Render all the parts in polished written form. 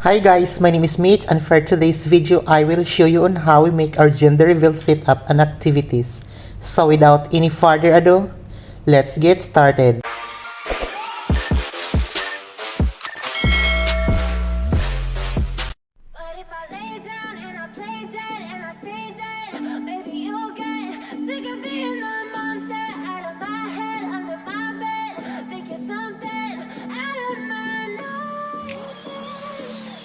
Hi guys, my name is Mitch and for today's video I will show you on how we make our gender reveal setup and activities. So without any further ado, let's get started. But if I lay down and I play dead and I stay dead, baby, you'll get sick of being the monster out of my head, under my bed. Think you're something out of my nightmares.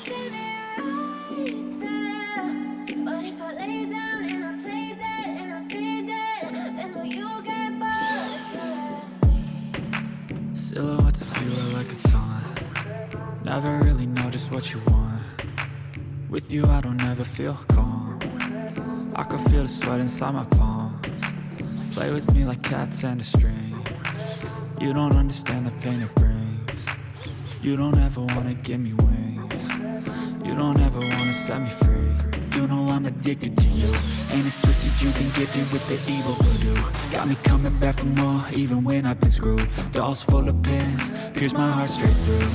Seen it right there. But if I lay down and I play dead and I stay dead, then will you get bored of killing me? Silhouettes of you are like a taunt. Never really know just what you want. With you I don't ever feel calm. I can feel the sweat inside my palms. Play with me like cats and a string. You don't understand the pain it brings. You don't ever wanna give me wings. You don't ever wanna set me free. You know I'm addicted to you, and it's twisted, you've been gifted with the evil voodoo. Got me coming back for more, even when I've been screwed. Dolls full of pins, pierce my heart straight through.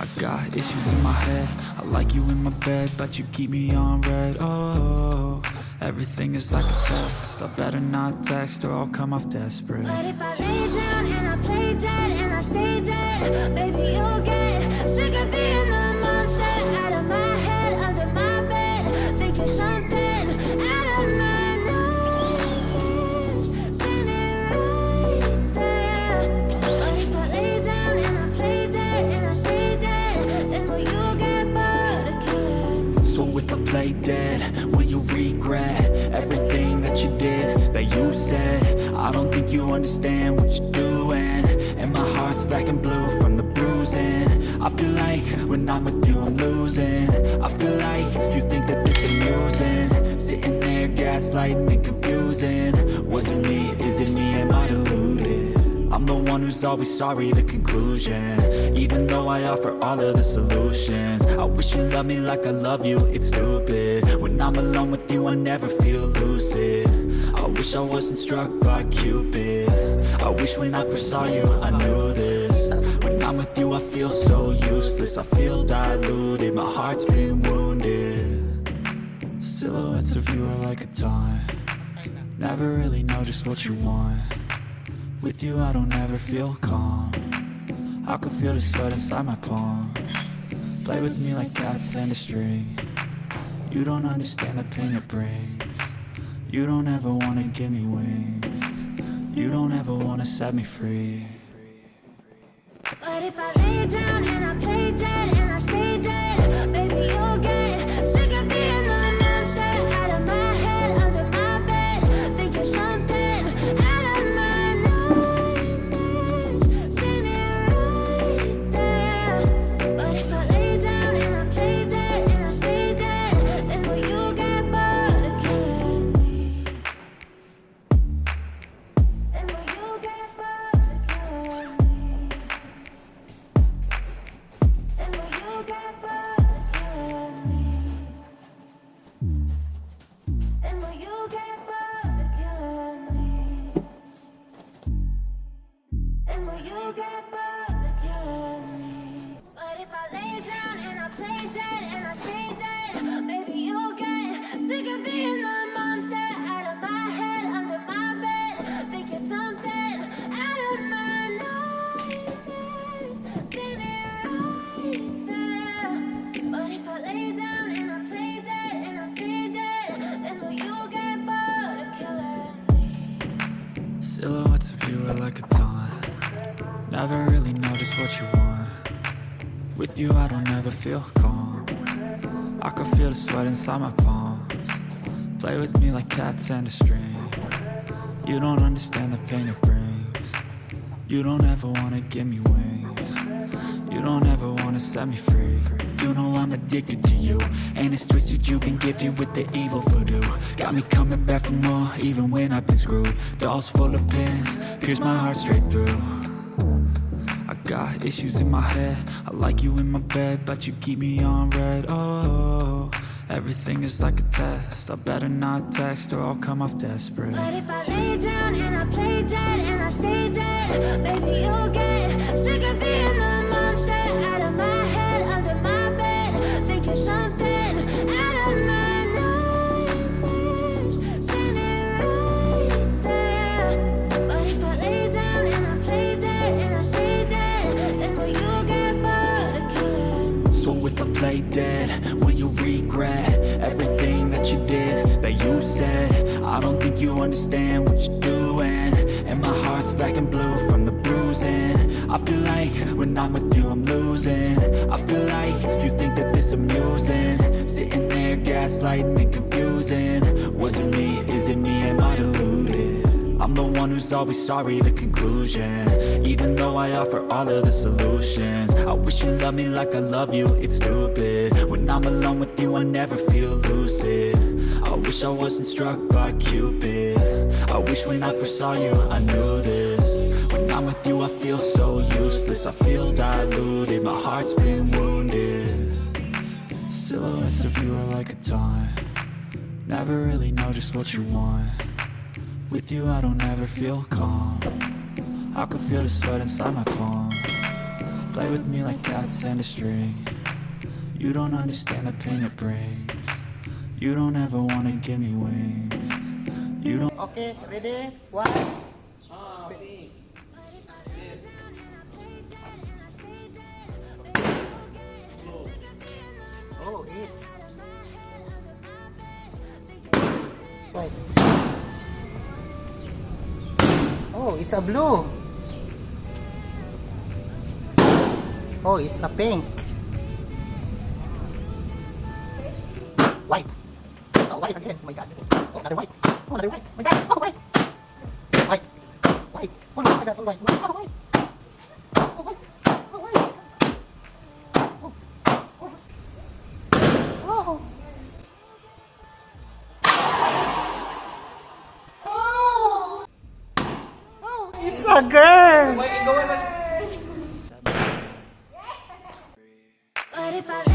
I got issues in my head, I like you in my bed, but you keep me on red. Oh, everything is like a test, I better not text or I'll come off desperate. But if I lay down and I play dead and I stay dead, baby, you'll get sick of being the monster out of my head, under my bed. Think you're something out of my nightmares. Seen it right there. But if I lay down and I play dead and I stay dead, then will you get bored of killing me? So if I play dead, will you regret everything that you did, that you said? I don't think you understand what you're doing, and my heart's black and blue from the bruising. I feel like when I'm with you I'm losing. I feel like you think that this is amusing, sitting there gaslighting and confusing. Was it me? Is it me? Am I deluded? I'm the one who's always sorry, the conclusion. Even though I offer all of the solutions, I wish you loved me like I love you, it's stupid. When I'm alone with you I never feel lucid. I wish I wasn't struck by Cupid. I wish when I first saw you I knew this. When I'm with you I feel so useless, I feel diluted, my heart's been wounded. Silhouettes of you are like a taunt. Never really know just what you want. With you I don't ever feel calm. I can feel the sweat inside my palms. Play with me like cats and a string. You don't understand the pain it brings. You don't ever wanna give me wings. You don't ever wanna set me free. But if I lay down and I play dead and I stay dead, baby, you'll get sick of being the monster out of my head, under my bed. Think you're something out of my nightmares. Seen it right there. But if I lay down and I play dead and I stay dead, then will you get bored of killing me? Then will you get bored of killing me? Then will you get bored of killing me? Then will you get bored of killing me? Then will you get bored of killing me? But if I lay down and I play dead and I stay dead, baby, you'll get sick of being the monster out of my head, under my bed. Think you're something out of my nightmares. Seen it right there. But if I lay down and I play dead and I stay dead, then will you get bored of killing me? Silhouettes of you are like a taunt. Never really know just what you want. With you I don't ever feel calm. I can feel the sweat inside my palms. Play with me like cats and a string. You don't understand the pain it brings. You don't ever wanna give me wings. You don't ever wanna set me free. You know I'm addicted to you, and it's twisted, you've been gifted with the evil voodoo. Got me coming back for more, even when I've been screwed. Dolls full of pins, pierce my heart straight through. I got issues in my head, I like you in my bed, but you keep me on red. Oh, everything is like a test, I better not text or I'll come off desperate. But if I lay down and I play dead and I stay dead, baby, you'll get sick of being the monster out of my head, under my So if I play dead, will you regret everything that you did, that you said? I don't think you understand what you're doing, and my heart's black and blue from the bruising. I feel like when I'm with you I'm losing. I feel like you think that this amusing, sitting there gaslighting and confusing. Was it me? Is it me? Am I deluded? I'm the one who's always sorry, the conclusion. Even though I offer all of the solutions, I wish you loved me like I love you, it's stupid. When I'm alone with you I never feel lucid. I wish I wasn't struck by Cupid. I wish when I first saw you I knew this. When I'm with you I feel so useless, I feel diluted, my heart's been wounded. Silhouettes of you are like a taunt, never really know just what you want. With you I don't ever feel calm, I can feel the sweat inside my palm. Play with me like cats and a string, you don't understand the pain it brings. You don't ever wanna give me wings, you don't. Okay, ready? One. But if I lay down and I play dead and I stay dead, baby, you'll get sick of being the Oh, it's. monster out of my bed. Wait. Oh, it's a blue. Oh, it's a pink. White. Oh, white again. Oh my god. Oh, another white. Oh, another white. Oh my god. Oh, white. White. White. Oh my god. Oh, white. Oh, white. Oh, white. Oh, white. Oh. Oh. Oh, it's a girl. But if I